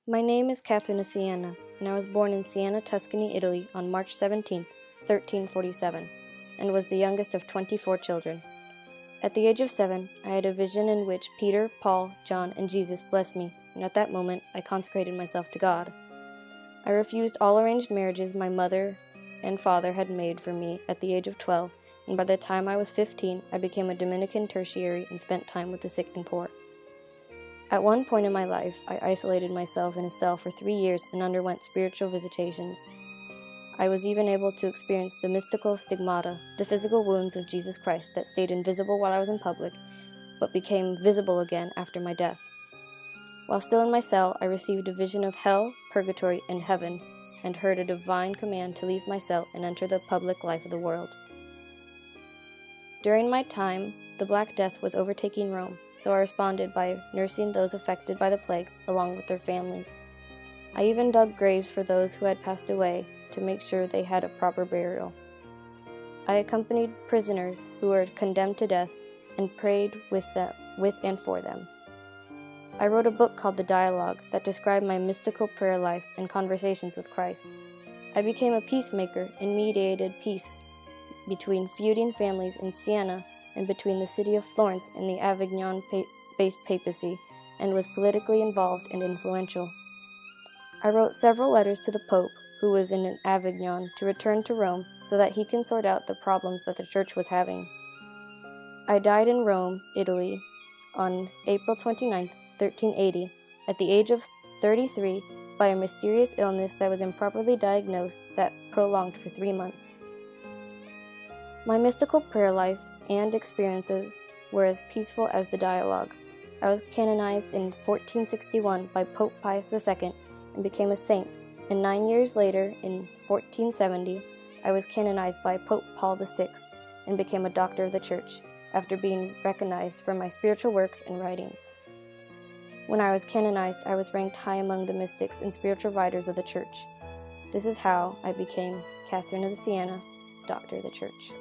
My name is Catherine of Siena, and I was born in Siena, Tuscany, Italy on March 17, 1347, and was the youngest of 24 children. At the age of 7, I had a vision in which Peter, Paul, John, and Jesus blessed me, and at that moment I consecrated myself to God. I refused all arranged marriages my mother and father had made for me at the age of 12, and by the time I was 15, I became a Dominican tertiary and spent time with the sick and poor. At one point in my life, I isolated myself in a cell for 3 years and underwent spiritual visitations. I was even able to experience the mystical stigmata, the physical wounds of Jesus Christ that stayed invisible while I was in public, but became visible again after my death. While still in my cell, I received a vision of hell, purgatory, and heaven, and heard a divine command to leave my cell and enter the public life of the world. During my time, the Black Death was overtaking Rome, so I responded by nursing those affected by the plague along with their families. I even dug graves for those who had passed away to make sure they had a proper burial. I accompanied prisoners who were condemned to death and prayed with and for them. I wrote a book called The Dialogue that described my mystical prayer life and conversations with Christ. I became a peacemaker and mediated peace between feuding families in Siena and between the city of Florence and the Avignon-based papacy, and was politically involved and influential. I wrote several letters to the Pope, who was in Avignon, to return to Rome so that he can sort out the problems that the Church was having. I died in Rome, Italy, on April 29, 1380, at the age of 33, by a mysterious illness that was improperly diagnosed that prolonged for 3 months. My mystical prayer life and experiences were as peaceful as the dialogue. I was canonized in 1461 by Pope Pius II and became a saint, and 9 years later, in 1470, I was canonized by Pope Paul VI and became a doctor of the Church, after being recognized for my spiritual works and writings. When I was canonized, I was ranked high among the mystics and spiritual writers of the Church. This is how I became Catherine of Siena, Doctor of the Church.